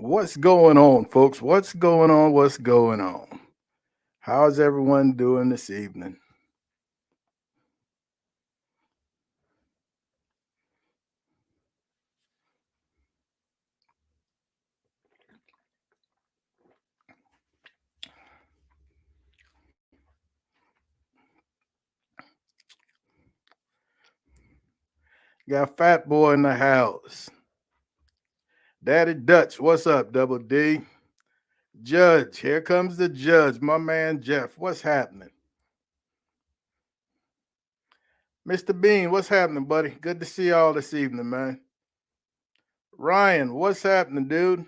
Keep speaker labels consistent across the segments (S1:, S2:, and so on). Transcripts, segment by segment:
S1: What's going on, folks? What's going on? What's going on? How's everyone doing this evening? Got Fat Boy in the house. Daddy Dutch, what's up, Double D? Judge, here comes the judge, my man Jeff. What's happening? Mr. Bean, what's happening, buddy? Good to see y'all this evening, man. Ryan, what's happening, dude?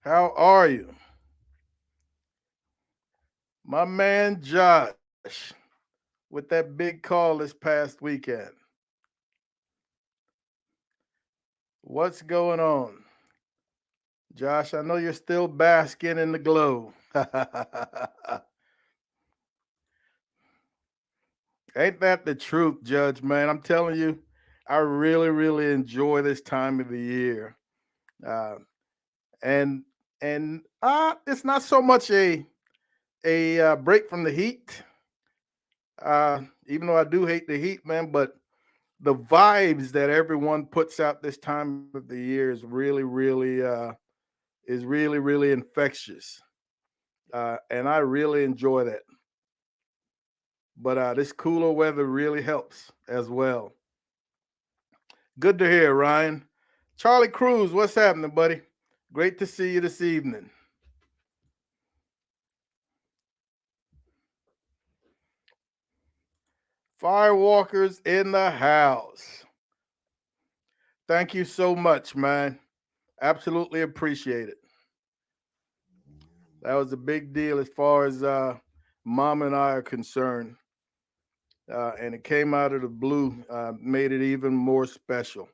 S1: How are you? My man Josh, with that big call this past weekend. What's going on? Josh, I know you're still basking in the glow. Ain't that the truth, Judge, man? I'm telling you, I really, really enjoy this time of the year. Uh, and it's not so much a break from the heat, even though I do hate the heat, man, but the vibes that everyone puts out this time of the year is really, really infectious. And I really enjoy that. But this cooler weather really helps as well. Good to hear, Ryan. Charlie Cruz, what's happening, buddy? Great to see you this evening. Firewalkers in the house. Thank you so much, man. Absolutely appreciate it. That was a big deal as far as mom and I are concerned. And it came out of the blue, made it even more special.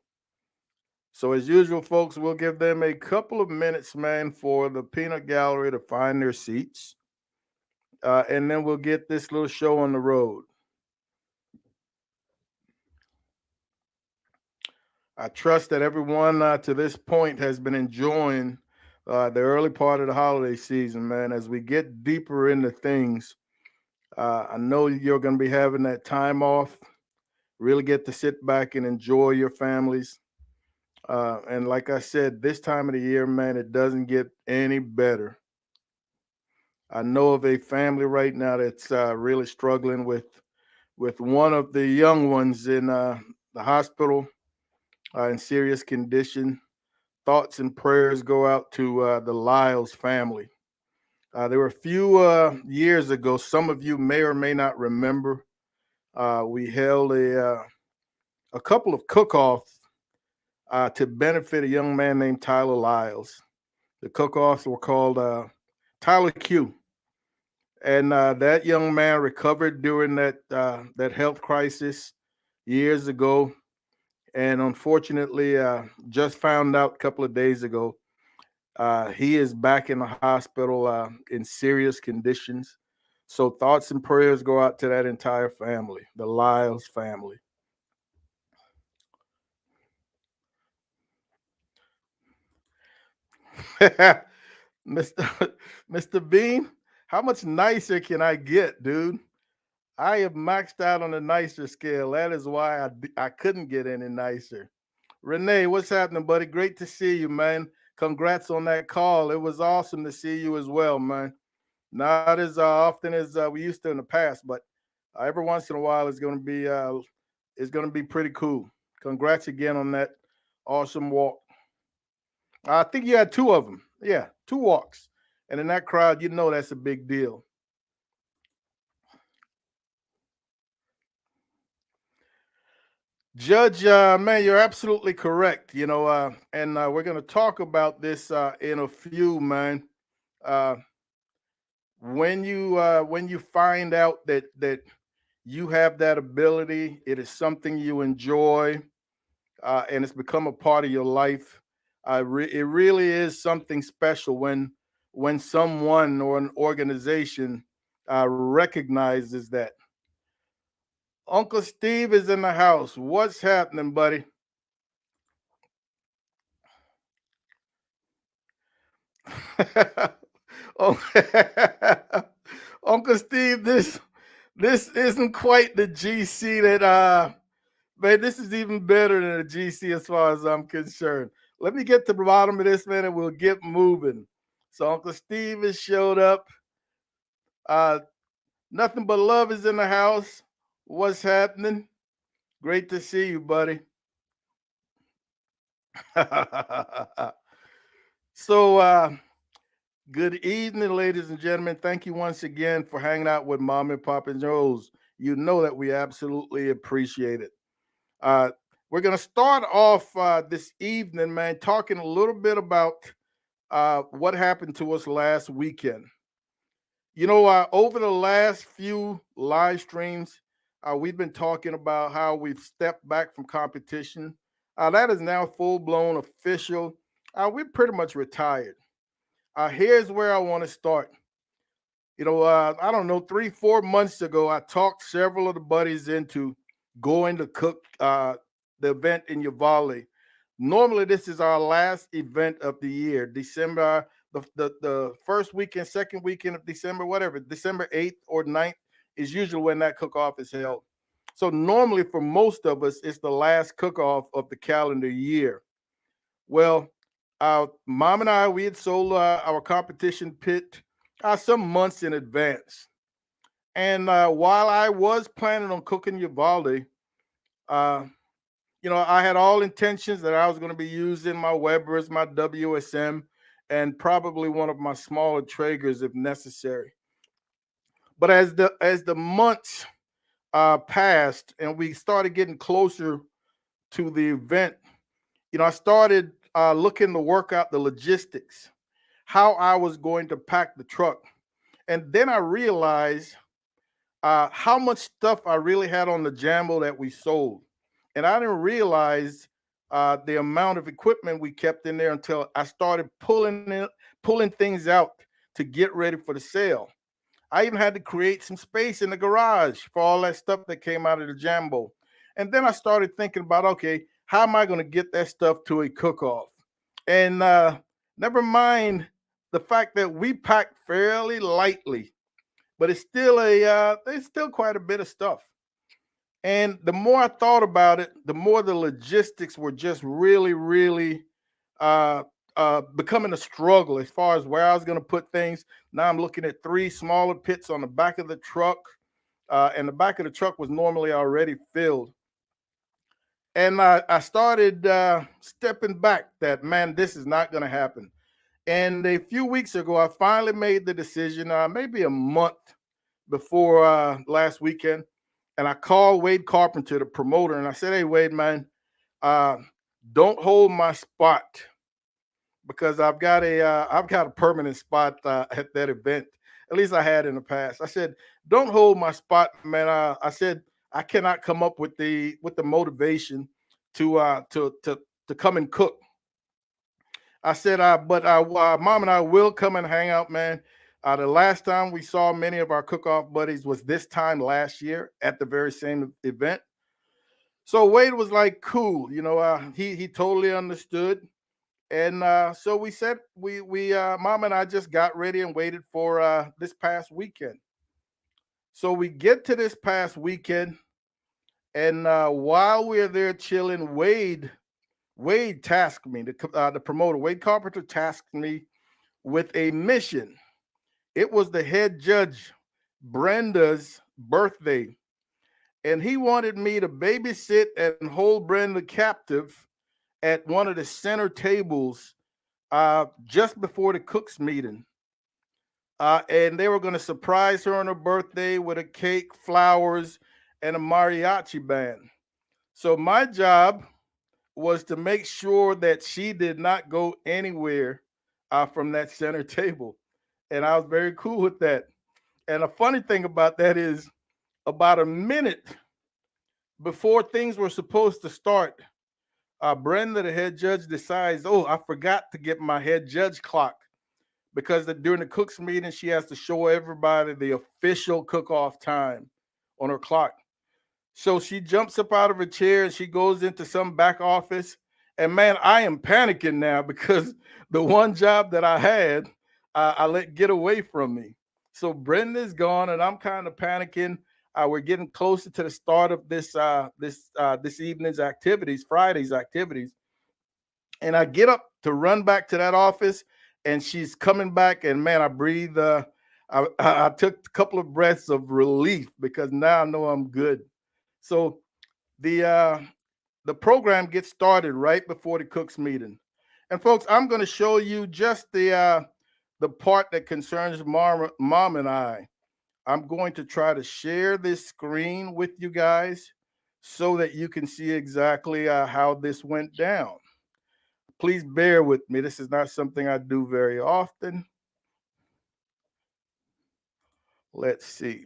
S1: So, as usual, folks, we'll give them a couple of minutes, man, for the peanut gallery to find their seats. And then we'll get this little show on the road. I trust that everyone to this point has been enjoying the early part of the holiday season, man. As we get deeper into things, I know you're going to be having that time off, really get to sit back and enjoy your families. And like I said, this time of the year, man, it doesn't get any better. I know of a family right now that's really struggling with one of the young ones in the hospital in serious condition. Thoughts and prayers go out to the Lyles family. There were a few years ago, some of you may or may not remember, we held a couple of cook-offs to benefit a young man named Tyler Lyles. The cook-offs were called Tyler Q. And that young man recovered during that health crisis years ago, and unfortunately, just found out a couple of days ago he is back in the hospital in serious conditions. So thoughts and prayers go out to that entire family, the Lyles family. Mr. Mr. Bean, how much nicer can I get, dude? I have maxed out on the nicer scale. That is why I couldn't get any nicer. Renee, what's happening, buddy? Great to see you, man. Congrats on that call. It was awesome to see you as well, man. Not as often as we used to in the past, but every once in a while it's going to be pretty cool. Congrats again on that awesome walk. I think you had two of them. Yeah, two walks, and in that crowd, you know that's a big deal. Judge, man, you're absolutely correct. And we're going to talk about this in a few, man. Uh, when you find out that you have that ability, it is something you enjoy, and it's become a part of your life. It really is something special when someone or an organization recognizes that. Uncle Steve is in the house. What's happening, buddy? Oh, Uncle Steve, this isn't quite the GC that man, this is even better than a GC as far as I'm concerned. Let me get to the bottom of this, man, and we'll get moving. So Uncle Steve has showed up. Uh, nothing but love is in the house. What's happening? Great to see you, buddy. so, good evening, ladies and gentlemen. Thank you once again for hanging out with Mom and Papa Joe's. You know that we absolutely appreciate it. Uh, we're going to start off this evening, man, talking a little bit about what happened to us last weekend. Over the last few live streams, we've been talking about how we've stepped back from competition. That is now full blown official. We're pretty much retired. Here's where I want to start. I don't know, 3, 4 months ago, I talked several of the buddies into going to cook the event in Uvalde. Normally, this is our last event of the year, December, the first weekend, second weekend of December, whatever, December 8th or 9th is usually when that cook-off is held. So normally for most of us, it's the last cook-off of the calendar year. Well, Mom and I, we had sold our competition pit some months in advance. And while I was planning on cooking Uvalde, uh, I had all intentions that I was going to be using my Weber's, my WSM, and probably one of my smaller Traegers if necessary. But as the months passed and we started getting closer to the event, I started looking to work out the logistics, how I was going to pack the truck. And then I realized how much stuff I really had on the Jambo that we sold. And I didn't realize the amount of equipment we kept in there until I started pulling things out to get ready for the sale. I even had to create some space in the garage for all that stuff that came out of the Jambo. And then I started thinking about, okay, how am I going to get that stuff to a cook-off? And never mind the fact that we packed fairly lightly, but it's still quite a bit of stuff. And the more I thought about it, the more the logistics were just really, really uh, becoming a struggle as far as where I was going to put things. Now I'm looking at 3 smaller pits on the back of the truck, and the back of the truck was normally already filled. And I started stepping back that, man, this is not going to happen. And a few weeks ago, I finally made the decision, maybe a month before last weekend, and I called Wade Carpenter, the promoter, and I said, "Hey, Wade, man, uh, don't hold my spot because I've got a permanent spot at that event. At least I had in the past." I said, "Don't hold my spot, man." I said, "I cannot come up with the motivation to come and cook." I said, but Mom and I will come and hang out, man. The last time we saw many of our cook-off buddies was this time last year at the very same event. So Wade was like, "Cool," he totally understood, and so we said we Mom and I just got ready and waited for this past weekend. So we get to this past weekend, and while we're there chilling, Wade tasked me, the promoter, Wade Carpenter tasked me with a mission. It was the head judge, Brenda's birthday, and he wanted me to babysit and hold Brenda captive at one of the center tables just before the cooks meeting. And they were going to surprise her on her birthday with a cake, flowers, and a mariachi band. So my job was to make sure that she did not go anywhere from that center table. And I was very cool with that. And a funny thing about that is about a minute before things were supposed to start, Brenda, the head judge, decides, "Oh, I forgot to get my head judge clock," because during the cooks meeting, she has to show everybody the official cook-off time on her clock. So she jumps up out of her chair and she goes into some back office. And man, I am panicking now because the one job that I had, I let get away from me. So Brenda's gone, and I'm kind of panicking. We're getting closer to the start of this evening's activities, Friday's activities, and I get up to run back to that office, and she's coming back, and man, I breathe. I took a couple of breaths of relief because now I know I'm good. So the uh, the program gets started right before the cooks meeting, and folks, I'm going to show you just the part that concerns mom and I. I'm going to try to share this screen with you guys so that you can see exactly how this went down. Please bear with me. This is not something I do very often. Let's see.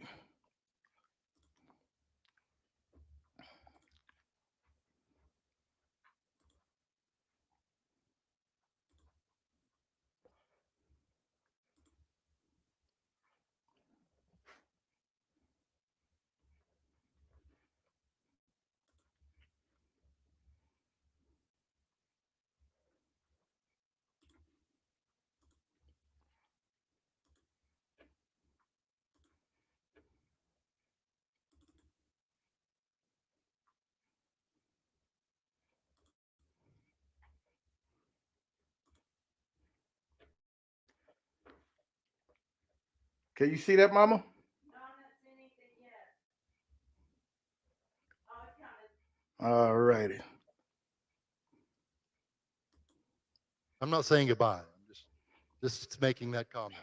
S1: Can you see that, Mama? All righty.
S2: I'm not saying goodbye. I'm just making that comment.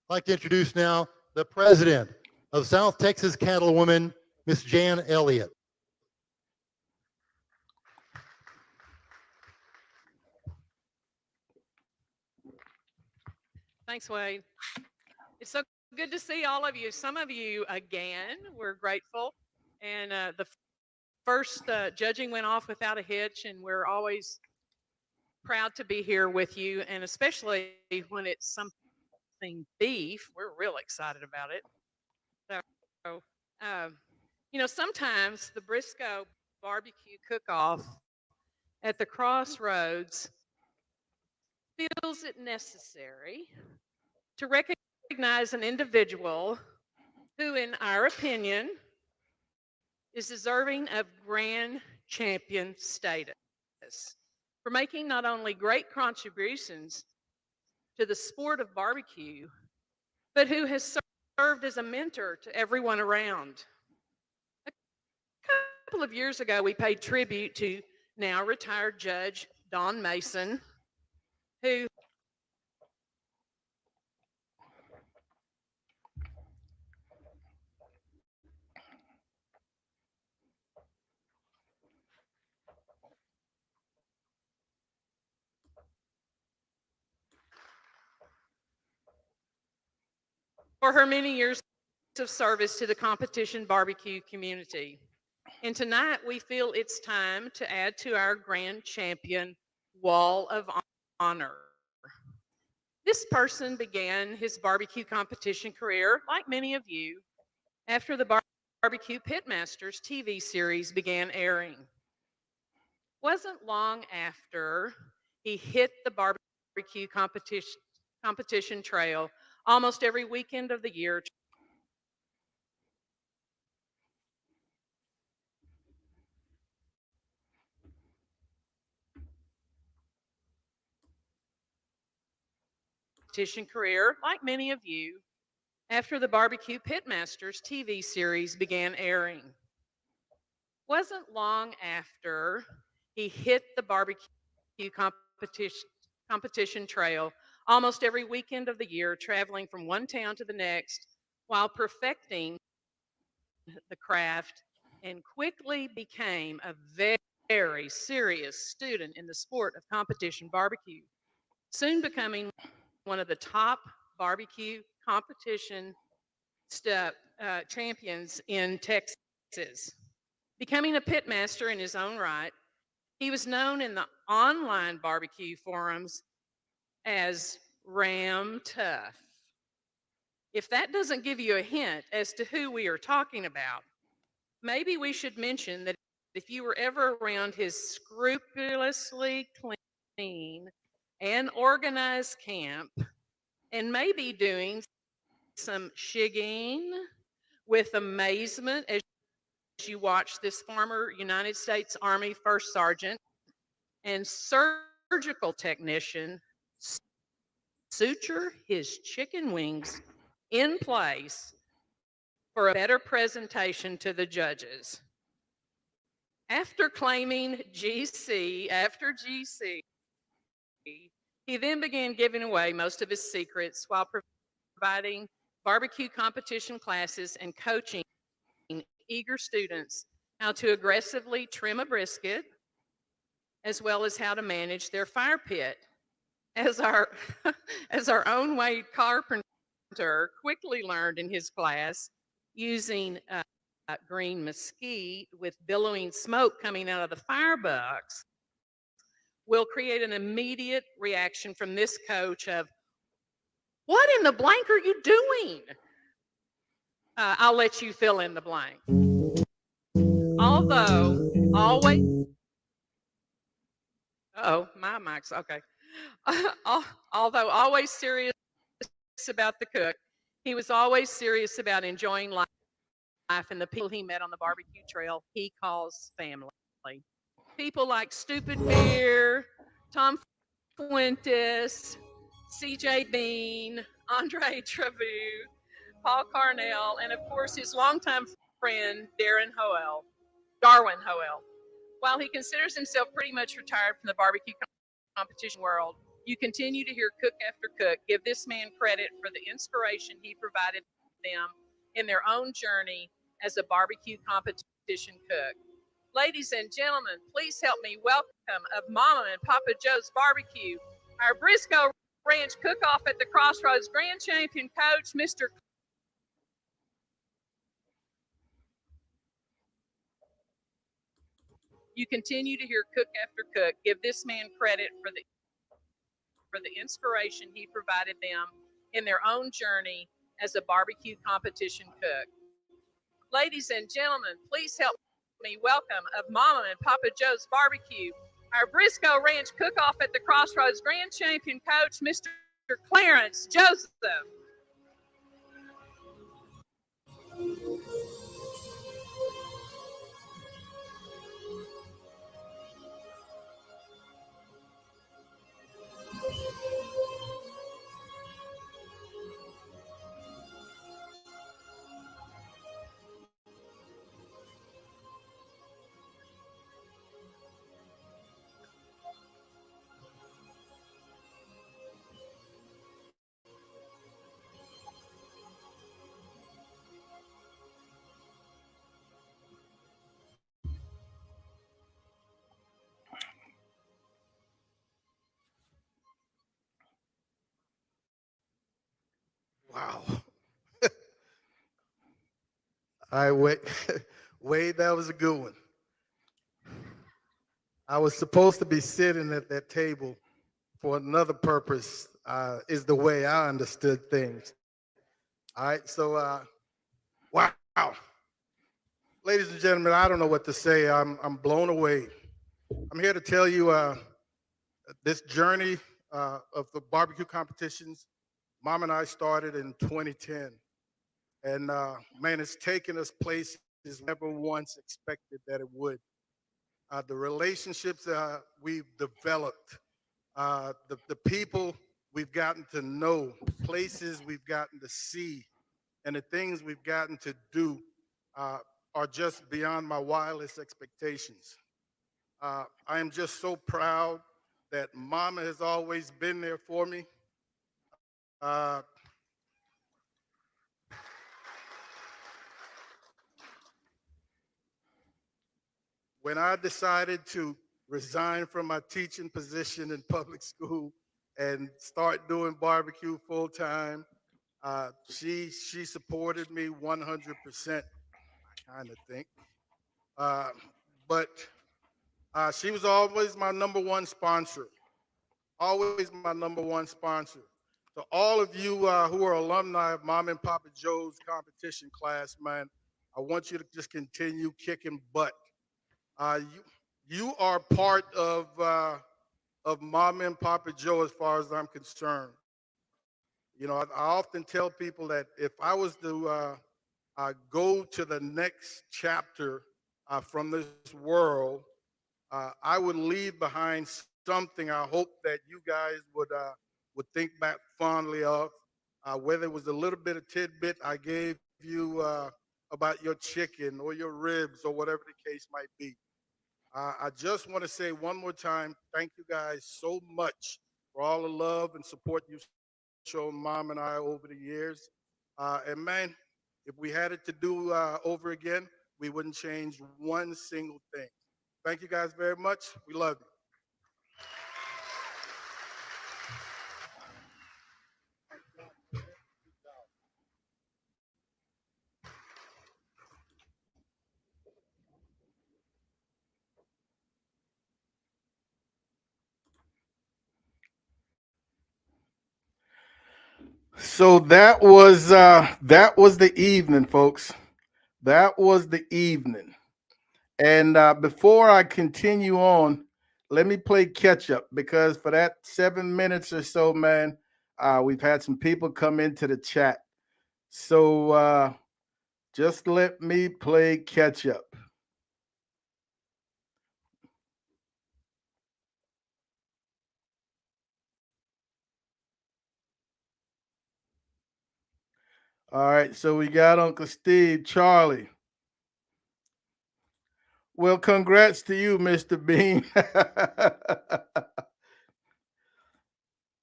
S2: I'd like to introduce now the president of South Texas Cattlewomen, Miss Jan Elliott.
S3: Thanks, Wade. It's so good to see all of you. Some of you again, we're grateful. And the first judging went off without a hitch, and we're always proud to be here with you. And especially when it's something beef, we're real excited about it. So, um, sometimes the Briscoe barbecue cook-off at the crossroads feels it necessary to recognize an individual who, in our opinion, is deserving of grand champion status for making not only great contributions to the sport of barbecue, but who has served as a mentor to everyone around. A couple of years ago, we paid tribute to now retired Judge Don Mason, who for her many years of service to the competition barbecue community. And tonight we feel it's time to add to our grand champion wall of honor. This person began his barbecue competition career, like many of you, after the Barbecue Pitmasters TV series began airing. Wasn't long after he hit the barbecue competition trail almost every weekend of the year, competition career, like many of you, after the Barbecue Pitmasters TV series began airing. Wasn't long after he hit the barbecue competition trail almost every weekend of the year, traveling from one town to the next while perfecting the craft, and quickly became a very serious student in the sport of competition barbecue, soon becoming one of the top barbecue competition champions in Texas. Becoming a pitmaster in his own right, he was known in the online barbecue forums as Ram Tough. If that doesn't give you a hint as to who we are talking about, maybe we should mention that if you were ever around his scrupulously clean and organized camp and maybe doing some shigging with amazement as you watch this former United States Army First Sergeant and surgical technician suture his chicken wings in place for a better presentation to the judges. After claiming GC after GC, he then began giving away most of his secrets while providing barbecue competition classes and coaching eager students how to aggressively trim a brisket, as well as how to manage their fire pit. As our, as our own Wade Carpenter quickly learned in his class, using green mesquite with billowing smoke coming out of the firebox will create an immediate reaction from this coach of, what in the blank are you doing? I'll let you fill in the blank. Although always, my mic's okay. Although always serious about the cook, he was always serious about enjoying life and the people he met on the barbecue trail he calls family. People like Stupid Beer, Tom Fuentes, CJ Bean, Andre Trevu, Paul Carnell, and of course his longtime friend Darwin Hoel. While he considers himself pretty much retired from the barbecue competition world, you continue to hear cook after cook give this man credit for the inspiration he provided them in their own journey as a barbecue competition cook. Ladies and gentlemen, please help me welcome of Mama and Papa Joe's Barbecue, our Briscoe Ranch cook-off at the Crossroads Grand Champion Coach, Mr. You continue to hear cook after cook give this man credit for the inspiration he provided them in their own journey as a barbecue competition cook. Ladies and gentlemen, please help me welcome of Mama and Papa Joe's Barbecue, our Briscoe Ranch cook-off at the Crossroads Grand Champion Coach, Mr. Clarence Joseph.
S1: Wow. All right, Wade, Wade, that was a good one. I was supposed to be sitting at that table for another purpose, is the way I understood things. All right, so wow. Ladies and gentlemen, I don't know what to say. I'm blown away. I'm here to tell you this journey of the barbecue competitions. Mom and I started in 2010. And man, it's taken us places never once expected that it would. The relationships we've developed, the people we've gotten to know, places we've gotten to see, and the things we've gotten to do are just beyond my wildest expectations. I am just so proud that Mama has always been there for me. Uh, when I decided to resign from my teaching position in public school and start doing barbecue full time, she supported me 100%. I kind of think, uh, but she was always my number one sponsor. Always my number one sponsor. So all of you who are alumni of Mom and Papa Joe's competition class, man, I want you to just continue kicking butt. You are part of of Mama and Papa Joe as far as I'm concerned. You know, I often tell people that if I was to go to the next chapter from this world, I would leave behind something I hope that you guys would think back fondly of, whether it was a little bit of tidbit I gave you about your chicken or your ribs or whatever the case might be. I just want to say one more time, thank you guys so much for all the love and support you've shown Mom and I over the years. And man, if we had it to do over again, we wouldn't change one single thing. Thank you guys very much. We love you. So that was the evening, folks. That was the evening. And before I continue on, let me play catch up because for that 7 minutes or so, man, we've had some people come into the chat. So just let me play catch up. All right, so we got Uncle Steve, Charlie. Well, congrats to you, Mr. Bean.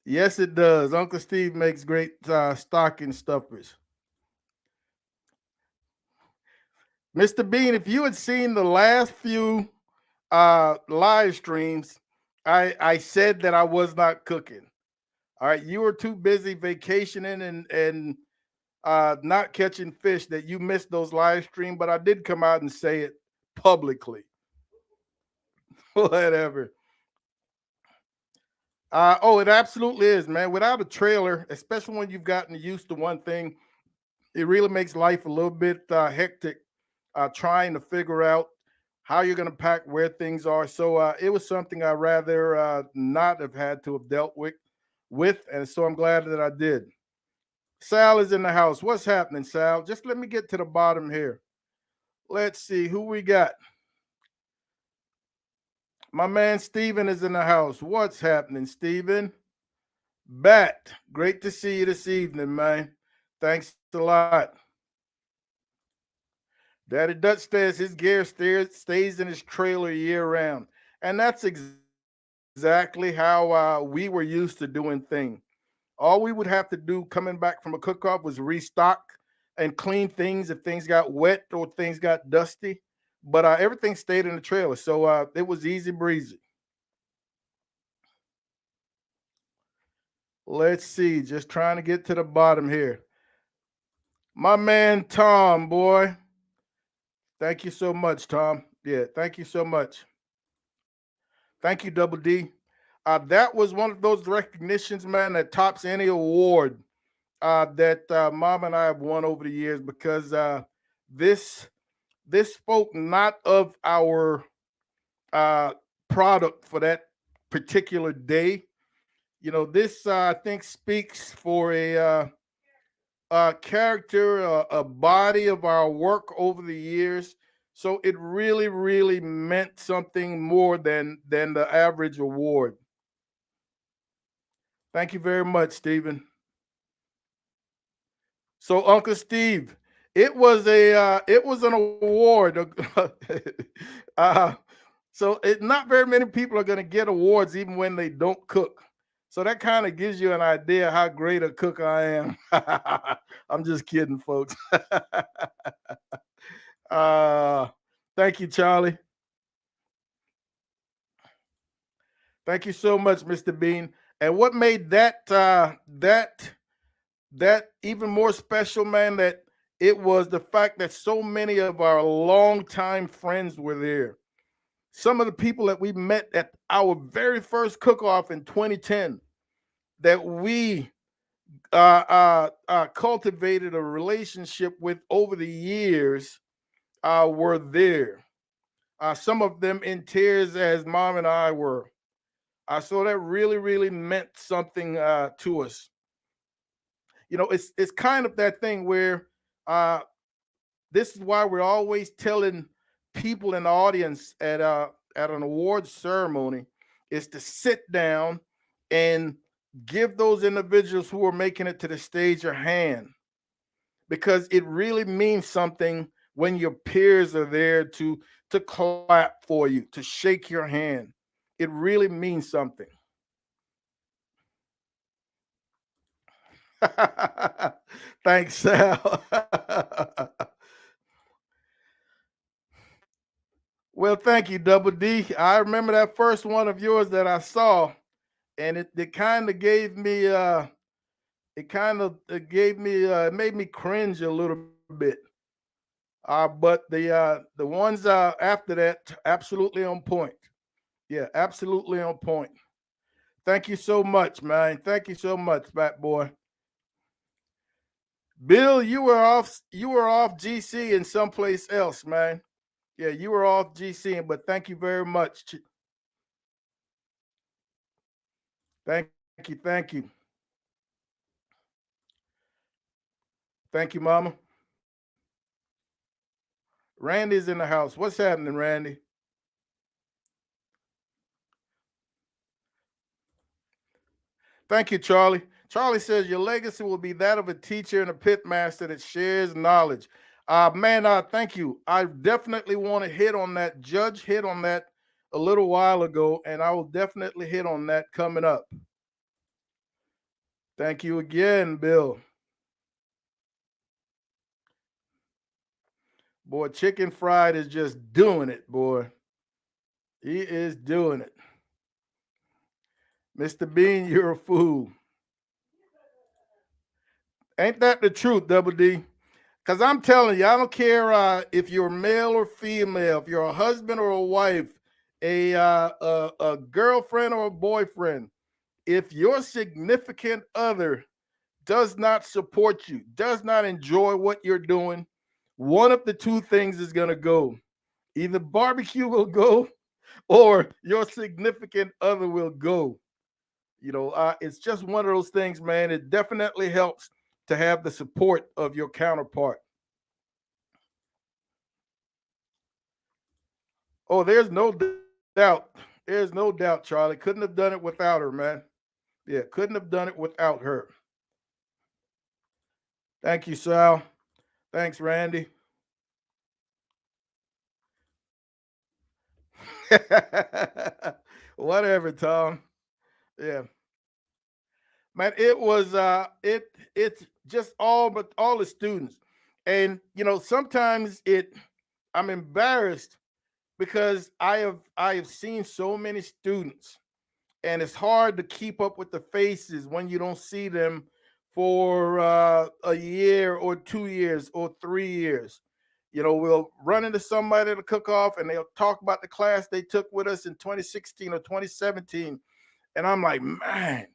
S1: Yes, it does. Uncle Steve makes great stocking stuffers. Mr. Bean, if you had seen the last few live streams, I said that I was not cooking. All right, you were too busy vacationing and not catching fish that you missed those live streams. But I did come out and say it publicly. Whatever. Oh, it absolutely is, man. Without a trailer, especially when you've gotten used to one thing, it really makes life a little bit hectic trying to figure out how you're going to pack where things are. So it was something I rather not have had to have dealt with, and so I'm glad that I did. Sal is in the house. What's happening, Sal? Just let me get to the bottom here. Let's see who we got. My man Steven is in the house. What's happening, Steven? Bat, great to see you this evening, man. Thanks a lot. Daddy Dutch says his gear stays in his trailer year round. And that's exactly how we were used to doing things. All we would have to do coming back from a cook-off was restock and clean things if things got wet or things got dusty. But everything stayed in the trailer. So it was easy breezy. Let's see. Just trying to get to the bottom here. My man Tom, boy. Thank you so much, Tom. Yeah, thank you so much. Thank you, Double D. That was one of those recognitions, man, that tops any award that Mom and I have won over the years because this this spoke not of our uh, product for that particular day. You know, this I think speaks for a character, a body of our work over the years. So it really, really meant something more than the average award. Thank you very much, Stephen. So, Uncle Steve, it was an award. uh, not very many people are going to get awards even when they don't cook. So that kind of gives you an idea how great a cook I am. I'm just kidding, folks. uh, Thank you, Charlie. Thank you so much, Mr. Bean. And what made that even more special, man, that it was the fact that so many of our longtime friends were there. Some of the people that we met at our very first cook-off in 2010 that we cultivated a relationship with over the years were there. Some of them in tears as Mom and I were. So that really, really meant something to us. It's kind of that thing where uh, this is why we're always telling people in the audience at an awards ceremony is to sit down and give those individuals who are making it to the stage your hand, because it really means something when your peers are there to clap for you, to shake your hand. It really means something. Thanks, Sal. Well, thank you, Double D. I remember that first one of yours that I saw, and it kind of gave me it made me cringe a little bit. But the ones after that, absolutely on point. Yeah, absolutely on point. Thank you so much, man. Thank you so much, Fat Boy. Bill, you were off GC in someplace else, man. Yeah, you were off GC, but thank you very much. Thank you, thank you. Thank you, Mama. Randy's in the house. What's happening, Randy? Thank you, Charlie. Charlie says your legacy will be that of a teacher and a pit master that shares knowledge. Man, thank you. I definitely want to hit on that. Judge hit on that a little while ago, and I will definitely hit on that coming up. Thank you again, Bill. Boy, Chicken Fried is just doing it, boy. He is doing it. Mr. Bean, you're a fool. Ain't that the truth, Double D? Because I'm telling you, I don't care if you're male or female, if you're a husband or a wife, a girlfriend or a boyfriend, if your significant other does not support you, does not enjoy what you're doing, one of the two things is going to go. Either barbecue will go or your significant other will go. It's just one of those things, man. It definitely helps to have the support of your counterpart. Oh, there's no doubt. There's no doubt, Charlie. Couldn't have done it without her, man. Yeah, couldn't have done it without her. Thank you, Sal. Thanks, Randy. Whatever, Tom. Yeah. Man, it was it's just all the students. And sometimes I'm embarrassed because I have seen so many students, and it's hard to keep up with the faces when you don't see them for a year or 2 years or 3 years. We'll run into somebody at a cook off and they'll talk about the class they took with us in 2016 or 2017. And I'm like, man,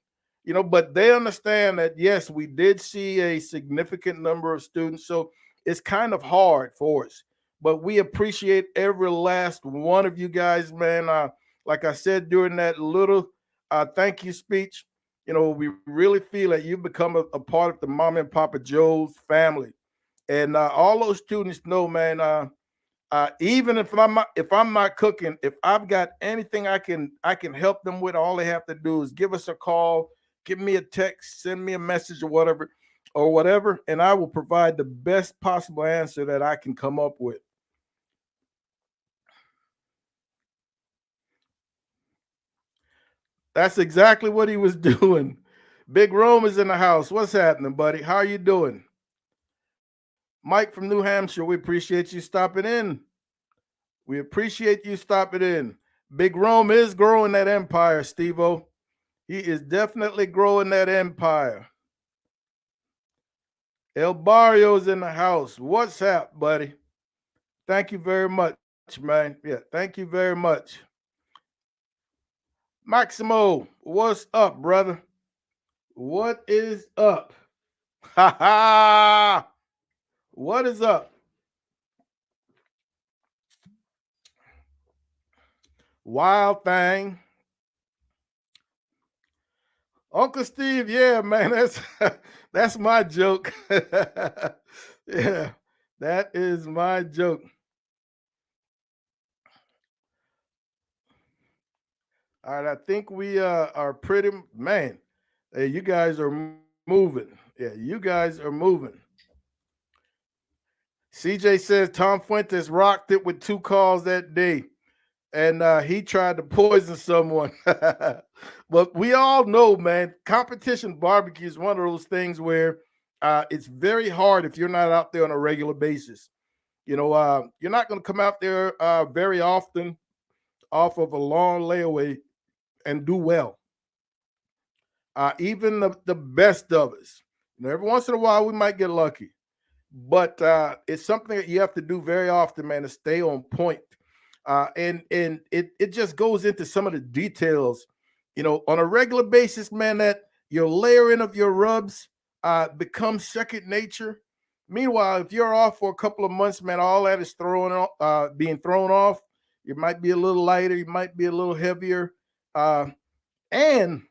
S1: but they understand that, yes, we did see a significant number of students. So it's kind of hard for us, but we appreciate every last one of you guys, man. Like I said during that little thank you speech, we really feel that you've become a part of the Mom and Papa Joe's family. And all those students know, man, even if I'm not cooking, if I've got anything I can help them with, all they have to do is give us a call, give me a text, send me a message or whatever, and I will provide the best possible answer that I can come up with. That's exactly what he was doing. Big Rome is in the house. What's happening, buddy? How are you doing? Mike from New Hampshire, we appreciate you stopping in. We appreciate you stopping in. Big Rome is growing that empire, Steve-O. He is definitely growing that empire. El Barrio's in the house. What's up, buddy? Thank you very much, man. Yeah, thank you very much. Maximo, what's up, brother? What is up? Ha ha! What is up? Wild thing. Uncle Steve, yeah, man, that's that's my joke. Yeah, that is my joke. All right, I think we are pretty man. Hey, you guys are moving. Yeah, you guys are moving. CJ says Tom Fuentes rocked it with 2 calls that day, and he tried to poison someone. But we all know, man, competition barbecue is one of those things where it's very hard if you're not out there on a regular basis. You're not going to come out there very often off of a long layaway and do well. Even the best of us. Every once in a while, we might get lucky, but it's something that you have to do very often, man, to stay on point. And it just goes into some of the details, on a regular basis, man. That your layering of your rubs becomes second nature. Meanwhile, if you're off for a couple of months, man, all that is being thrown off. You might be a little lighter, you might be a little heavier, uh, and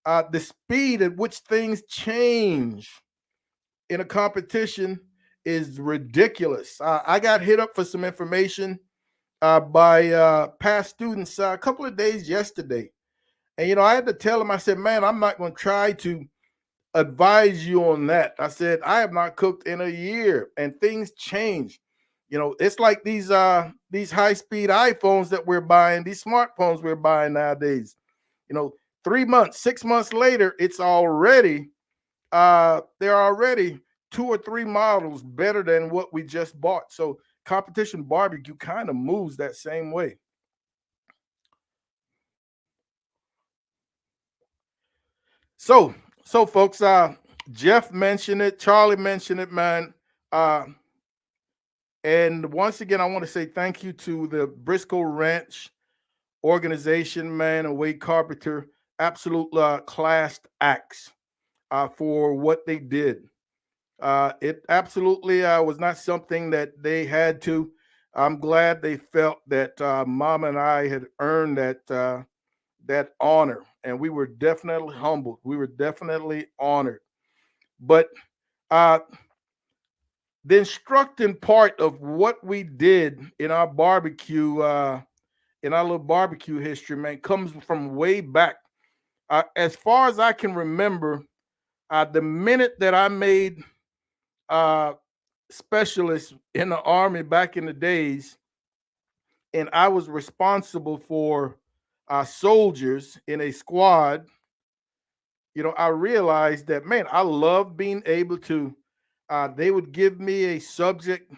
S1: the speed at which things change in a competition is ridiculous. I got hit up for some information by past students a couple of days yesterday. And, I had to tell them, I said, man, I'm not going to try to advise you on that. I said, I have not cooked in a year and things change. It's like these high-speed iPhones that we're buying, these smartphones we're buying nowadays. You know, 3 months, 6 months later, they're already 2 or 3 models better than what we just bought. So competition barbecue kind of moves that same way. So folks, Jeff mentioned it, Charlie mentioned it, man. Uh, and once again, I want to say thank you to the Briscoe Ranch organization, man, and Wade Carpenter, absolute classed acts for what they did. It absolutely was not something that they had to. I'm glad they felt that Mom and I had earned that honor, and we were definitely humbled. We were definitely honored. But uh, the instructing part of what we did in our barbecue, in our little barbecue history, man, comes from way back. As far as I can remember, the minute that I made uh, specialist in the army back in the days, and I was responsible for soldiers in a squad. I realized that, man, I love being able to. They would give me a subject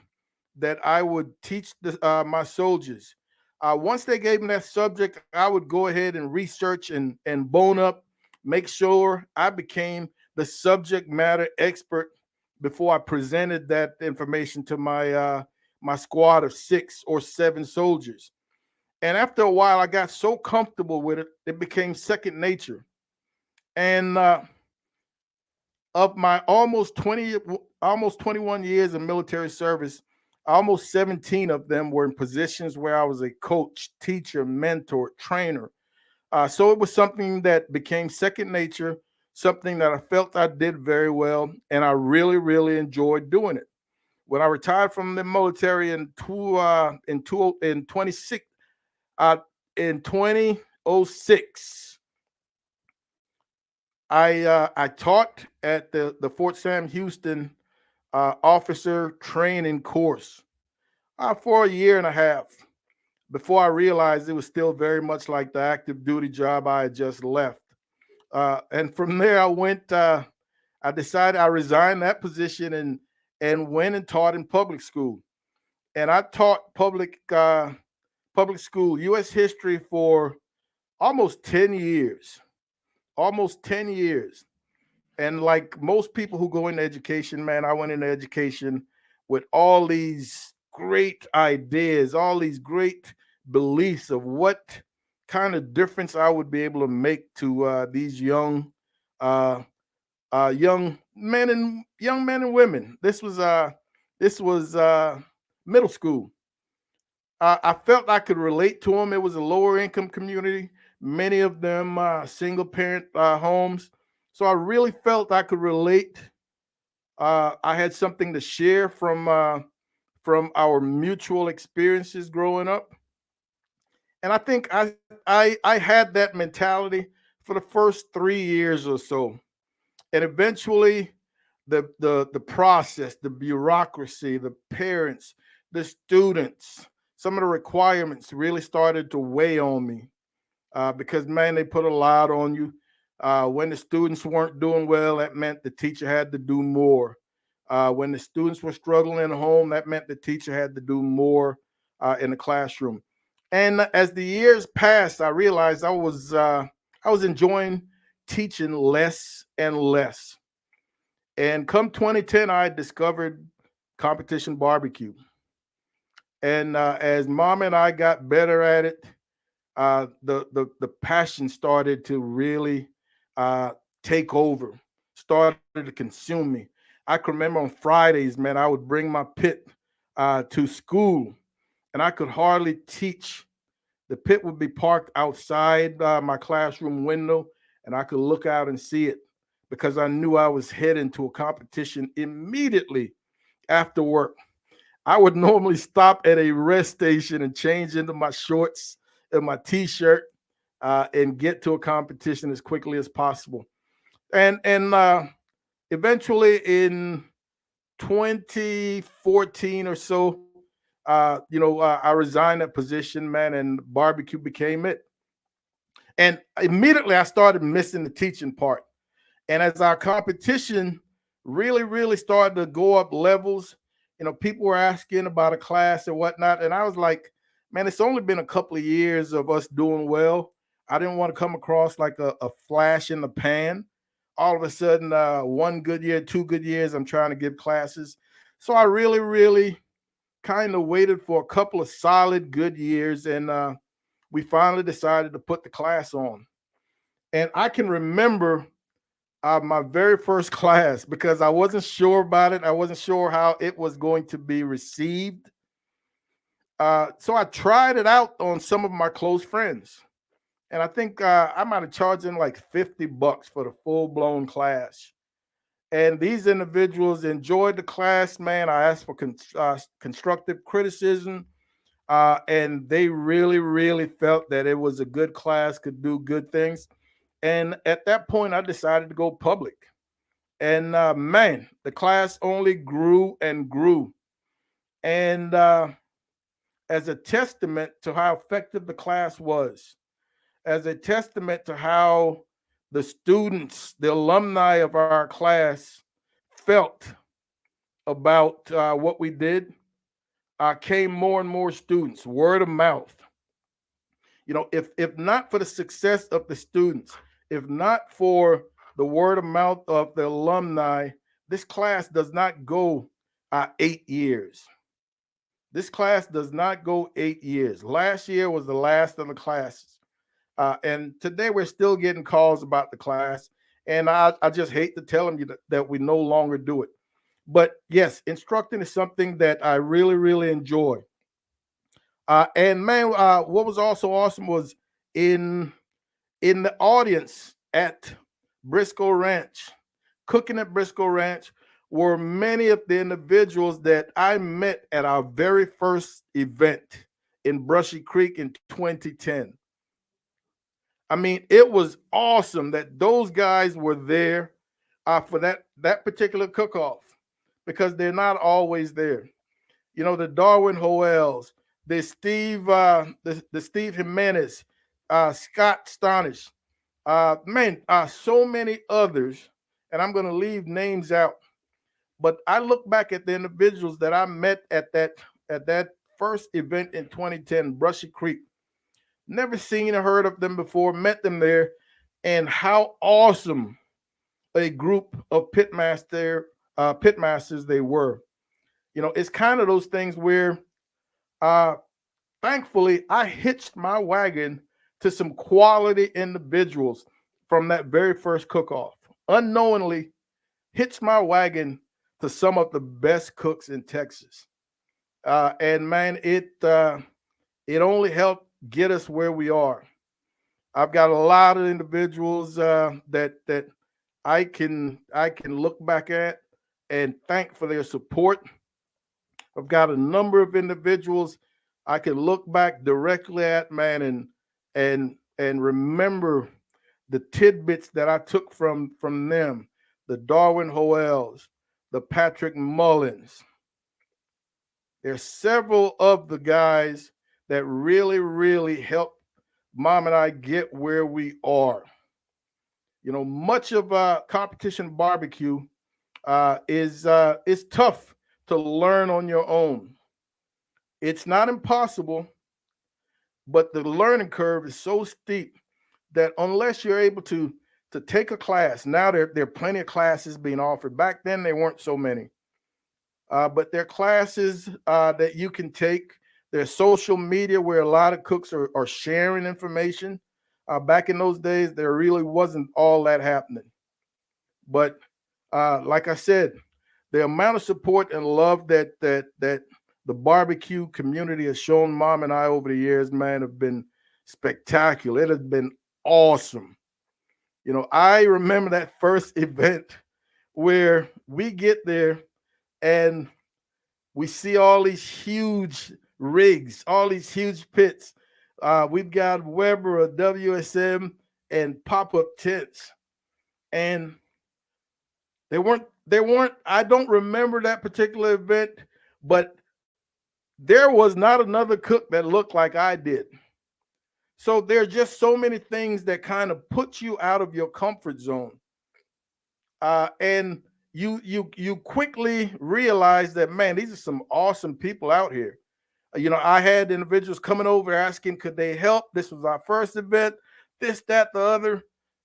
S1: that I would teach my soldiers. Once they gave me that subject, I would go ahead and research and bone up, make sure I became the subject matter expert before I presented that information to my squad of 6 or 7 soldiers. And after a while, I got so comfortable with it, it became second nature. And of my almost 21 years of military service, almost 17 of them were in positions where I was a coach, teacher, mentor, trainer. So it was something that became second nature, something that I felt I did very well, and I really, really enjoyed doing it. When I retired from the military in 26 uh, in 2006, I taught at the Fort Sam Houston officer training course for a year and a half before I realized it was still very much like the active duty job I had just left. And from there, I decided I resigned that position and went and taught in public school. And I taught public school U.S. history for almost 10 years. Almost 10 years. And like most people who go into education, man, I went into education with all these great ideas, all these great beliefs of what kind of difference I would be able to make to these uh, young men and women. This was middle school. I felt I could relate to them. It was a lower income community. Many of them single parent homes. So I really felt I could relate. I had something to share from our mutual experiences growing up, and I think I had that mentality for the first 3 years or so, and eventually the process, the bureaucracy, the parents, the students, some of the requirements really started to weigh on me, because man, they put a lot on you. When the students weren't doing well, that meant the teacher had to do more. When the students were struggling in home, that meant the teacher had to do more in the classroom. And as the years passed, I realized I was enjoying teaching less and less. And come 2010, I discovered competition barbecue. And as mom and I got better at it, the passion started to really uh, take over, started to consume me. I can remember on Fridays, man, I would bring my pit to school, and I could hardly teach. The pit would be parked outside my classroom window, and I could look out and see it because I knew I was heading to a competition immediately after work. I would normally stop at a rest station and change into my shorts and my t-shirt and get to a competition as quickly as possible. And eventually in 2014 or so, I resigned that position, man, and barbecue became it. And immediately I started missing the teaching part. And as our competition really started to go up levels, people were asking about a class and whatnot. And I was like, man, it's only been a couple of years of us doing well. I didn't want to come across like a flash in the pan. All of a sudden, 1 good year, 2 good years, I'm trying to give classes. So I really kind of waited for a couple of solid good years. And we finally decided to put the class on. And I can remember my very first class because I wasn't sure about it. I wasn't sure how it was going to be received. So I tried it out on some of my close friends. And I think I might have charged them like $50 for the full blown class. And these individuals enjoyed the class, man. I asked for constructive criticism. And they really felt that it was a good class, could do good things. And at that point, I decided to go public. And man, the class only grew and grew. And as a testament to how effective the class was, as a testament to how the students, the alumni of our class, felt about what we did, came more and more students, word of mouth. If not for the success of the students, if not for the word of mouth of the alumni, this class does not go 8 years. This class does not go 8 years. Last year was the last of the classes. And today we're still getting calls about the class. And I just hate to tell them that we no longer do it. But yes, instructing is something that I really enjoy. And man, what was also awesome was in in the audience at Briscoe Ranch, cooking at Briscoe Ranch, were many of the individuals that I met at our very first event in Brushy Creek in 2010. I mean, it was awesome that those guys were there for that particular cook-off because they're not always there. The Darwin Hoels, the Steve Jimenez, Scott Stonish, man, so many others, and I'm going to leave names out. But I look back at the individuals that I met at that first event in 2010, Brushy Creek. Never seen or heard of them before, met them there, and how awesome a group of pitmasters they were. It's kind of those things where uh, thankfully, I hitched my wagon to some quality individuals from that very first cook-off. Unknowingly, hitched my wagon to some of the best cooks in Texas. And man, it only helped get us where we are. I've got a lot of individuals that I can look back at and thank for their support. I've got a number of individuals I can look back directly at, man, and remember the tidbits that I took from them, the Darwin Hoels, the Patrick Mullins. There's several of the guys that really helped mom and I get where we are. Much of competition barbecue is tough to learn on your own. It's not impossible, but the learning curve is so steep that unless you're able to take a class, now there are plenty of classes being offered. Back then there weren't so many, but there are classes that you can take. There's social media where a lot of cooks are sharing information. Back in those days, there really wasn't all that happening. But like I said, the amount of support and love that the barbecue community has shown mom and I over the years, man, have been spectacular. It has been awesome. I remember that first event where we get there and we see all these huge rigs, all these huge pits. We've got Weber, a WSM, and pop-up tents. And they weren't, I don't remember that particular event, but there was not another cook that looked like I did. So there are just so many things that kind of put you out of your comfort zone. And you quickly realize that, man, these are some awesome people out here. I had individuals coming over asking, could they help? This was our first event, this, that, the other.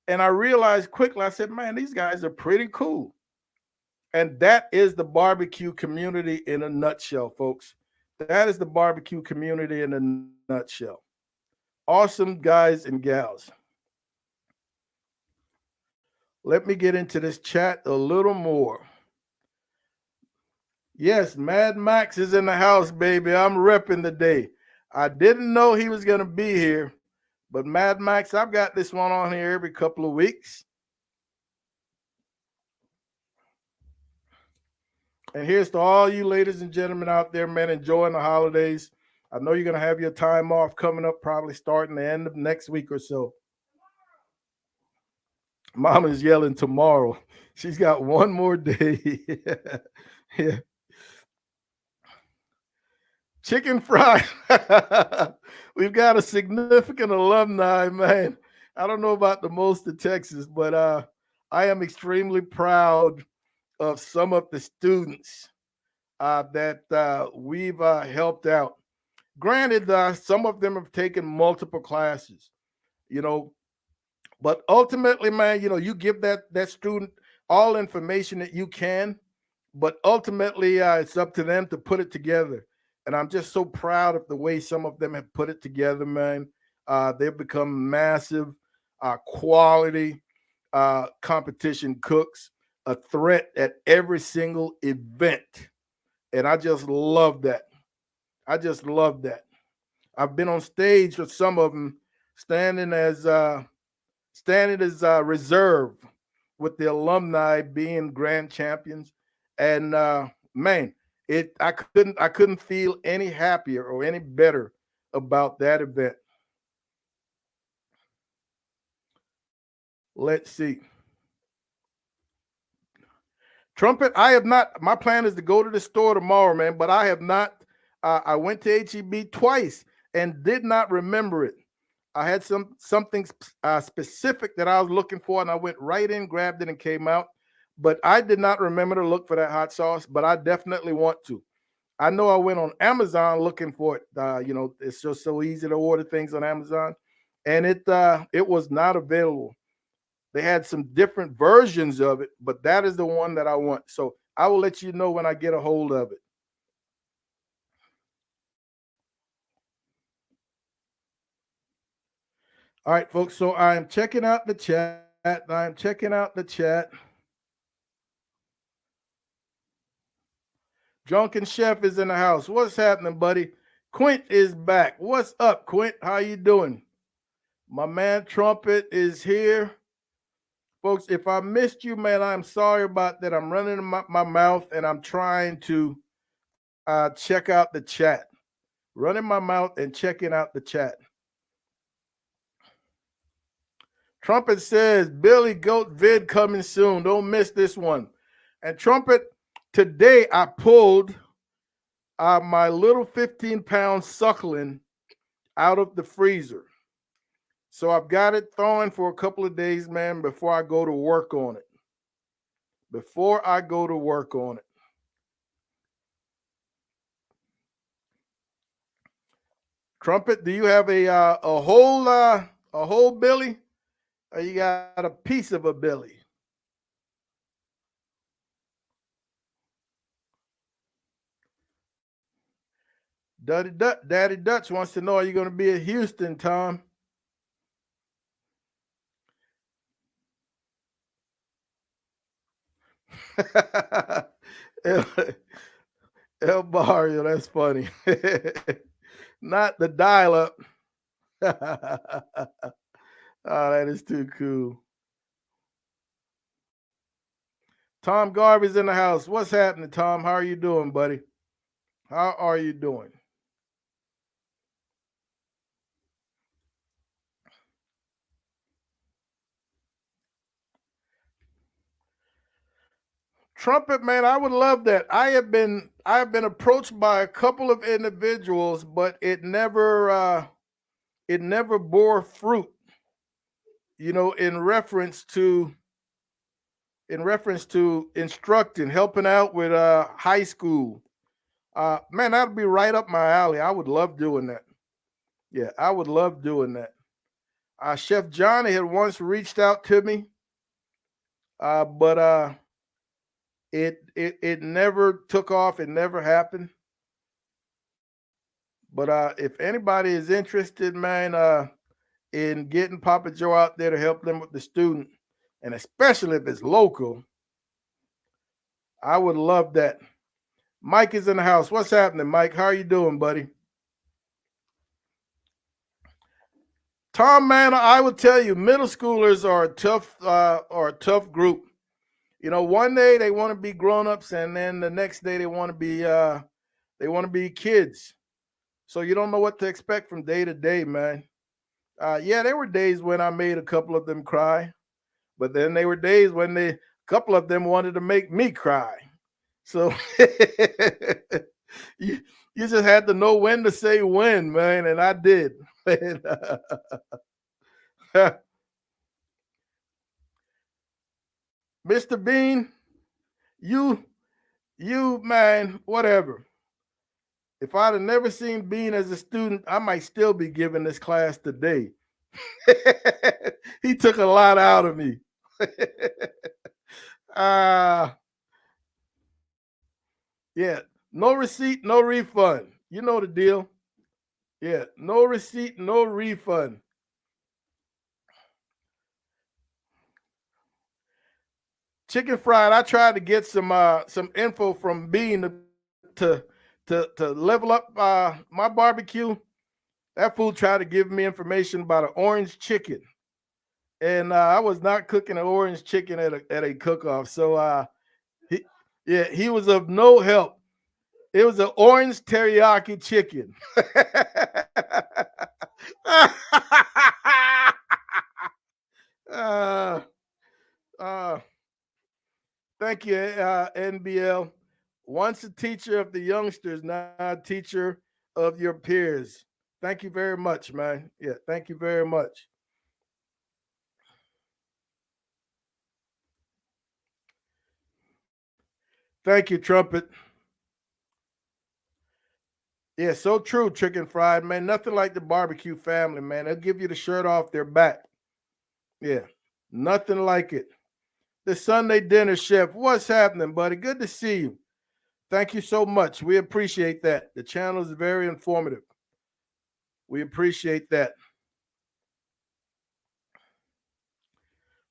S1: And I realized quickly, I said, man, these guys are pretty cool. And that is the barbecue community in a nutshell, folks. That is the barbecue community in a nutshell. Awesome guys and gals. Let me get into this chat a little more. Yes, Mad Max is in the house, baby. I'm repping the day. I didn't know he was going to be here, but Mad Max, I've got this one on here every couple of weeks. And here's to all you ladies and gentlemen out there, man, enjoying the holidays. I know you're going to have your time off coming up, probably starting the end of next week or so. Mama's yelling tomorrow. She's got one more day. Yeah. Chicken fry. We've got a significant alumni, man. I don't know about the most of Texas, but I am extremely proud of some of the students that we've helped out. Granted, some of them have taken multiple classes, you know, but ultimately, man, you give that student all information that you can, but ultimately, it's up to them to put it together. And I'm just so proud of the way some of them have put it together, man. They've become massive, quality competition cooks, a threat at every single event. And I just love that. I just love that. I've been on stage with some of them, standing as reserve, with the alumni being grand champions. And man, I couldn't feel any happier or any better about that event. Let's see. Trumpet, I have not. My plan is to go to the store tomorrow, man, but I have not. I went to HEB twice and did not remember it. I had something specific that I was looking for, and I went right in, grabbed it, and came out. But I did not remember to look for that hot sauce, but I definitely want to. I know I went on Amazon looking for it. It's just so easy to order things on Amazon, and it was not available. They had some different versions of it, but that is the one that I want. So I will let you know when I get a hold of it. All right, folks. So I'm checking out the chat. I'm checking out the chat. Drunken Chef is in the house. What's happening, buddy? Quint is back. What's up, Quint? How you doing? My man Trumpet is here. Folks, if I missed you, man, I'm sorry about that. I'm running my mouth and I'm trying to check out the chat. Running my mouth and checking out the chat. Trumpet says, Billy Goat vid coming soon. Don't miss this one. And Trumpet, today I pulled my little 15-pound suckling out of the freezer. So I've got it thawing for a couple of days, man, before I go to work on it. Before I go to work on it. Trumpet, do you have a whole Billy, or you got a piece of a Billy? Daddy Dutch wants to know, are you going to be at Houston, Tom? El, El Barrio, that's funny. Not the dial-up. Oh, that is too cool. Tom Garvey's in the house. What's happening, Tom? How are you doing, buddy? How are you doing? Trumpet, man, I would love that. I have been approached by a couple of individuals, but it never bore fruit. You know, in reference to instructing, helping out with high school. Man, that'd be right up my alley. I would love doing that. Yeah, I would love doing that. Chef Johnny had once reached out to me, but it never took off. It never happened. But if anybody is interested, man, in getting Papa Joe out there to help them with the student, and especially if it's local, I would love that. Mike is in the house. What's happening, Mike? How are you doing, buddy? Tom, man, I would tell you, middle schoolers are a tough group. You know, one day they want to be grown-ups, and then the next day they want to be kids. So you don't know what to expect from day to day, man. Yeah, there were days when I made a couple of them cry, but then there were days when a couple of them wanted to make me cry. So you just had to know when to say when, man, and I did. Mr. Bean, you man, whatever. If I'd have never seen Bean as a student, I might still be giving this class today. He took a lot out of me. uh yeah, no receipt, no refund. You know the deal. Yeah, no receipt, no refund. Chicken fried. I tried to get some info from Bean to level up my barbecue. That fool tried to give me information about an orange chicken, and I was not cooking an orange chicken at a cook-off. So he was of no help. It was an orange teriyaki chicken. uh, uh, Thank you, NBL. Once a teacher of the youngsters, now a teacher of your peers. Thank you very much, man. Yeah, thank you very much. Thank you, Trumpet. Yeah, so true, chicken fried, man. Nothing like the barbecue family, man. They'll give you the shirt off their back. Yeah, nothing like it. The Sunday dinner chef. What's happening, buddy? Good to see you. Thank you so much. We appreciate that. The channel is very informative. We appreciate that.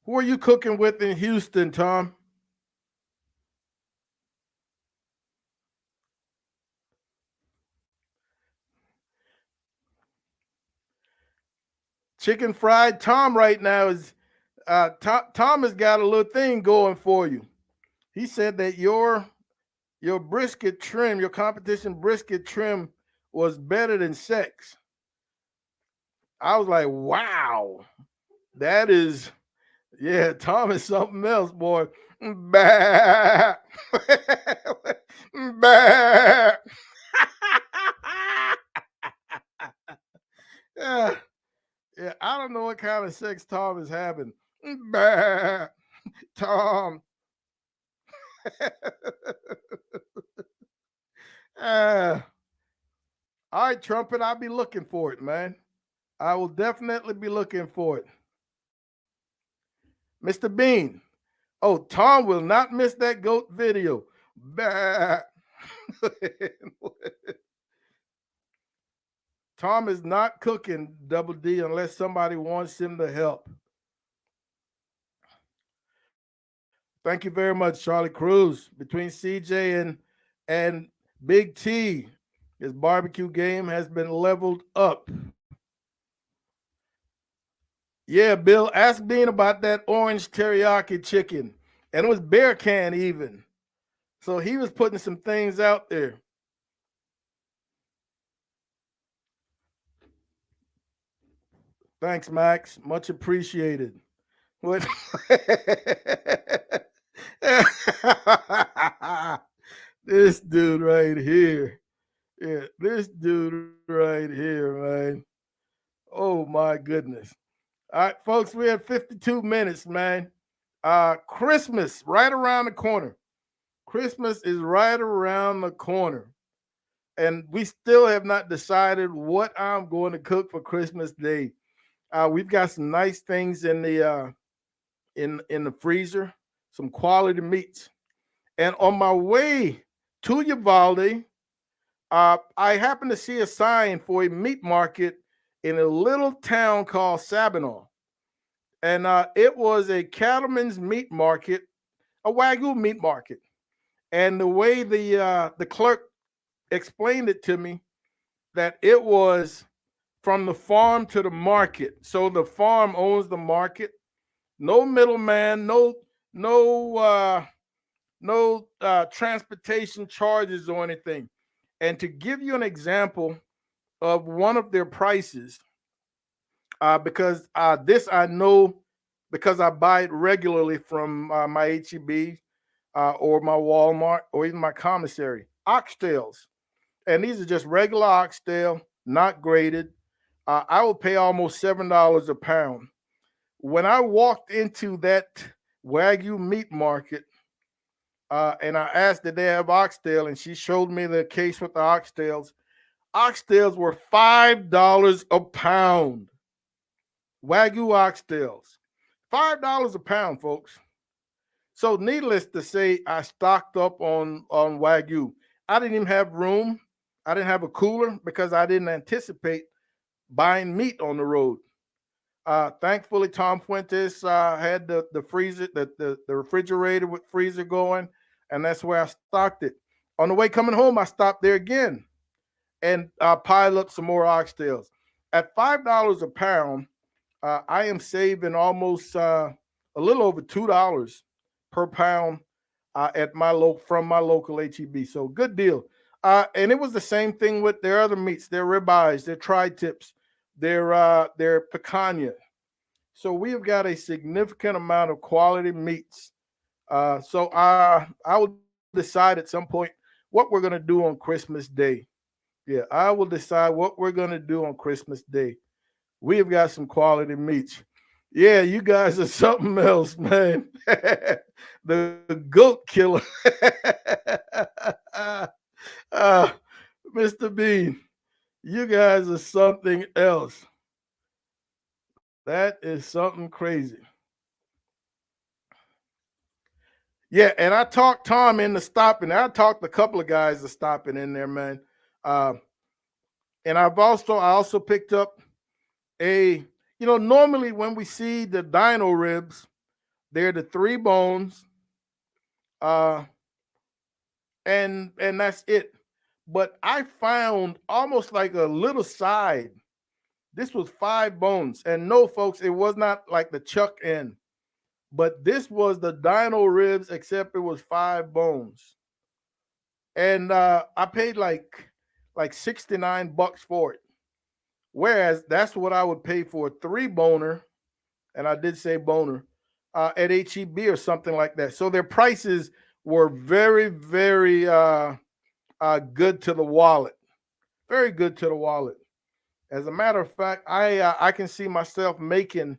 S1: Who are you cooking with in Houston, Tom? Chicken fried. Tom right now is Thomas got a little thing going for you. He said that your brisket trim, your competition brisket trim, was better than sex. I was like, wow, that is, yeah, Tom is something else, boy. Bah. Bah. yeah, yeah, I don't know what kind of sex Tom is having. Bah. Tom. uh, all right, Trumpet, I'll be looking for it, man. I will definitely be looking for it. Mr. Bean. Oh, Tom will not miss that goat video. Bah. Tom is not cooking Double D unless somebody wants him to help. Thank you very much, Charlie Cruz. Between CJ and Big T, his barbecue game has been leveled up. Yeah, Bill, ask Bean about that orange teriyaki chicken. And it was bear can even. So he was putting some things out there. Thanks, Max. Much appreciated. What? This dude right here. Yeah, this dude right here, man. Oh my goodness. All right, folks, we had 52 minutes, man. Christmas right around the corner. Christmas is right around the corner. And we still have not decided what I'm going to cook for Christmas Day. We've got some nice things in the freezer, some quality meats. And on my way to Uvalde, I happened to see a sign for a meat market in a little town called Sabinal. And it was a cattleman's meat market, a Wagyu meat market. And the way the clerk explained it to me, that it was from the farm to the market. So the farm owns the market. No middleman, no transportation charges or anything. And to give you an example of one of their prices, because this I know because I buy it regularly from my HEB or my Walmart or even my commissary. Oxtails, and these are just regular oxtail, not graded. I will pay almost $7 a pound. When I walked into that Wagyu meat market, and I asked did they have oxtail, and she showed me the case with the oxtails. Oxtails were $5 a pound. Wagyu oxtails, $5 a pound, folks. So, needless to say, I stocked up on Wagyu. I didn't even have room. I didn't have a cooler because I didn't anticipate buying meat on the road. Thankfully, Tom Fuentes had the freezer, the refrigerator with freezer going, and that's where I stocked it. On the way coming home, I stopped there again and piled up some more oxtails. At $5 a pound, I am saving almost a little over $2 per pound at from my local HEB. So good deal. And it was the same thing with their other meats, their ribeyes, their tri-tips, their picanha. So we have got a significant amount of quality meats. So I will decide at some point what we're going to do on Christmas Day. Yeah, I will decide what we're going to do on Christmas Day. We have got some quality meats. Yeah, you guys are something else, man. The goat killer. uh, Mr. Bean, you guys are something else. That is something crazy. Yeah, and I talked Tom into stopping. I talked a couple of guys to stopping in there, man. Uh, and I also picked up normally when we see the dino ribs, they're the three bones, uh, and that's it. But I found almost like a little side. This was five bones, and no, folks, it was not like the chuck end. but this was the dino ribs, except it was 5 bones. And I paid like $69 for it. Whereas that's what I would pay for a 3 boner, and I did say boner, at HEB or something like that. So their prices were very, very good to the wallet. Very good to the wallet. As a matter of fact, I can see myself making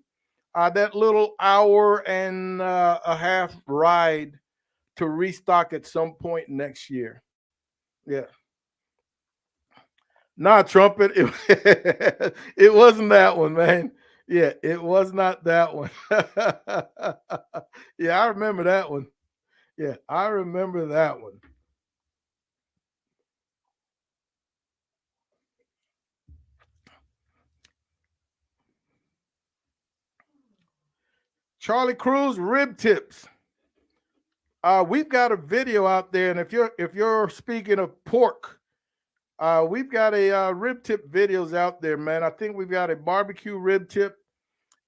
S1: that little hour and a half ride to restock at some point next year. Yeah. Nah, trumpet. It wasn't that one, man. Yeah, it was not that one. Yeah, I remember that one. Yeah, I remember that one. Charlie Cruz rib tips. We've got a video out there, and if you're speaking of pork, we've got a rib tip videos out there, man. I think we've got a barbecue rib tip,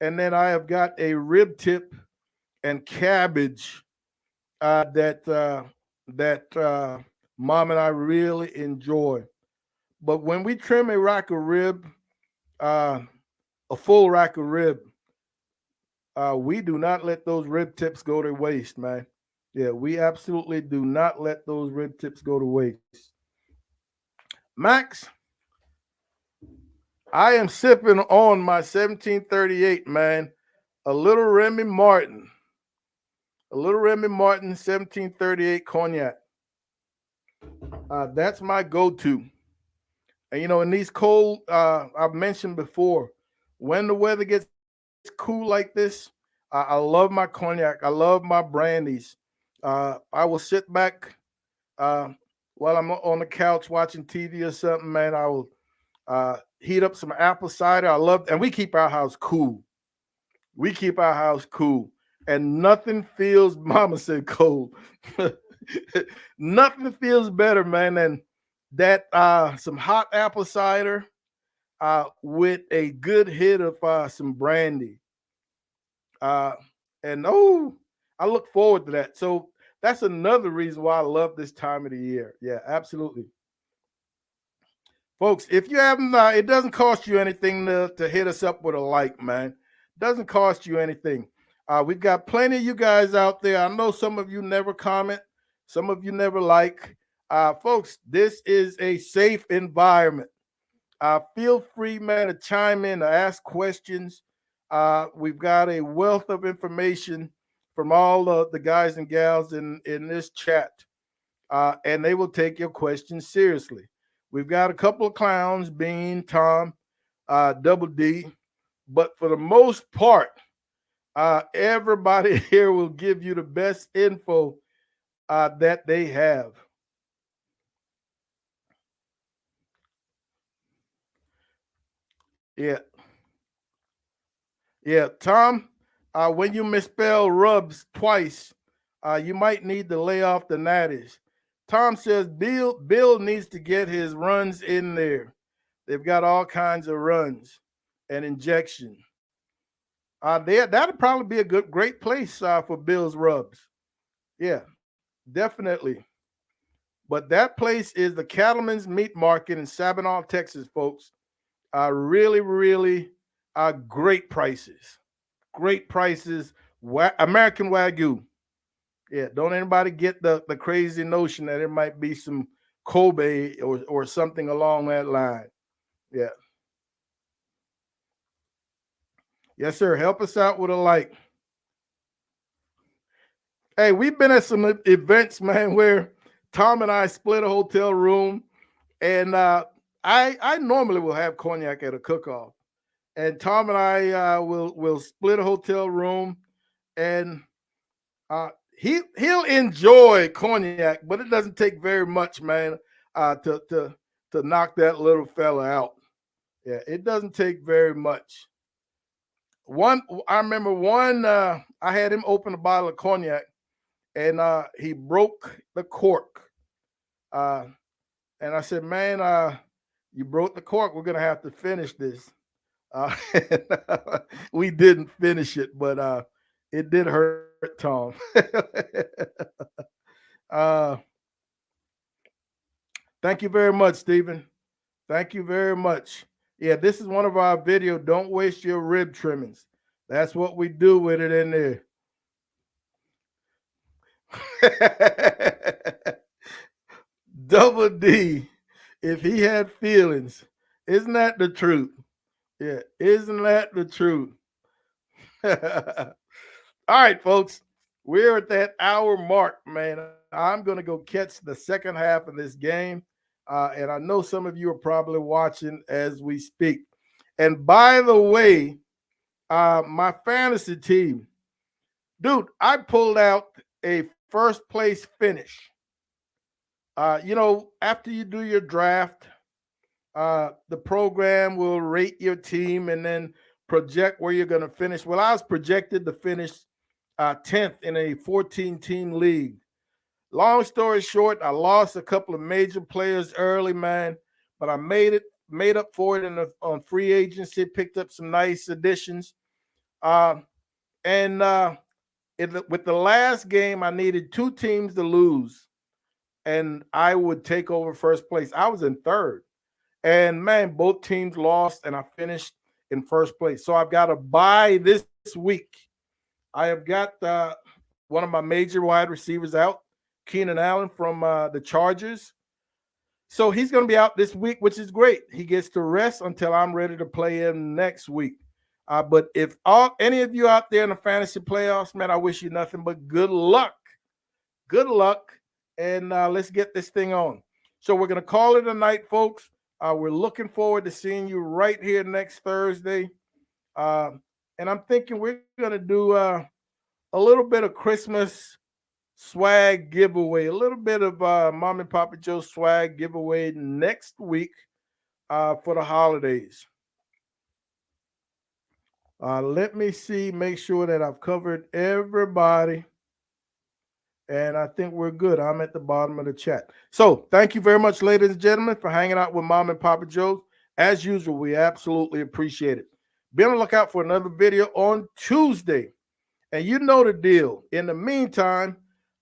S1: and then I have got a rib tip and cabbage that mom and I really enjoy. But when we trim a rack of rib, uh, a full rack of rib, we do not let those rib tips go to waste, man. Yeah, we absolutely do not let those rib tips go to waste. Max, I am sipping on my 1738, man. A little Remy Martin. A little Remy Martin 1738 cognac. That's my go-to. And in these cold, I've mentioned before, when the weather gets cool like this, I love my cognac. I love my brandies. I will sit back uh, while I'm on the couch watching TV or something, man. I will heat up some apple cider. And we keep our house cool. We keep our house cool. And nothing feels, mama said, cold. Nothing feels better, man, than that some hot apple cider with a good hit of some brandy. Uh, and I look forward to that. So that's another reason why I love this time of the year. Yeah, absolutely. Folks, if you haven't, it doesn't cost you anything to hit us up with a like, man. Doesn't cost you anything. We've got plenty of you guys out there. I know some of you never comment, some of you never like. Folks, this is a safe environment. Feel free, man, to chime in, to ask questions. We've got a wealth of information from all the guys and gals in this chat, and they will take your questions seriously. We've got a couple of clowns, Bean, Tom, Double D, but for the most part, everybody here will give you the best info that they have. Yeah, yeah, Tom. When you misspell rubs twice, you might need to lay off the natties. Tom says Bill needs to get his runs in there. They've got all kinds of runs and injection. That'd probably be a great place for Bill's rubs. Yeah, definitely. But that place is the Cattleman's Meat Market in Sabinal, Texas, folks. Really, really great prices. Great prices. American Wagyu. Yeah, don't anybody get the crazy notion that it might be some Kobe or something along that line. Yeah. Yes, sir. Help us out with a like. Hey, we've been at some events, man, where Tom and I split a hotel room, and I normally will have cognac at a cook-off, and Tom and I will split a hotel room, and he'll enjoy cognac, but it doesn't take very much, man, to knock that little fella out. Yeah, it doesn't take very much. I remember I had him open a bottle of cognac, and he broke the cork. Uh, and I said, "Man, you broke the cork. We're gonna have to finish this." Uh, we didn't finish it, but It did hurt Tom. uh, thank you very much, Stephen. Thank you very much. Yeah, this is one of our video. Don't waste your rib trimmings. That's what we do with it in there. Double D, if he had feelings, isn't that the truth? Yeah, isn't that the truth? All right, folks, we're at that hour mark, man. I'm going to go catch the second half of this game. And I know some of you are probably watching as we speak. And by the way, my fantasy team, dude, I pulled out a first place finish. After you do your draft, the program will rate your team and then project where you're going to finish. Well, I was projected to finish 10th in a 14-team league. Long story short, I lost a couple of major players early, man, but I made up for it on free agency, picked up some nice additions. And with the last game, I needed 2 teams to lose, and I would take over first place. I was in third. And, man, both teams lost, and I finished in first place. So I've got a bye this week. I have got one of my major wide receivers out, Keenan Allen from the Chargers. So he's going to be out this week, which is great. He gets to rest until I'm ready to play him next week. But if any of you out there in the fantasy playoffs, man, I wish you nothing but good luck. Good luck, and let's get this thing on. So we're going to call it a night, folks. We're looking forward to seeing you right here next Thursday. And I'm thinking we're going to do a little bit of Christmas swag giveaway, a little bit of Mom and Papa Joe swag giveaway next week for the holidays. Let me see, make sure that I've covered everybody. And I think we're good. I'm at the bottom of the chat. So thank you very much, ladies and gentlemen, for hanging out with Mom and Papa Joe's. As usual, we absolutely appreciate it. Be on the lookout for another video on Tuesday. And you know the deal. In the meantime,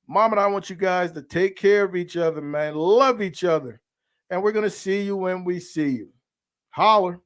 S1: Mom and I want you guys to take care of each other, man. Love each other. And we're going to see you when we see you. Holler.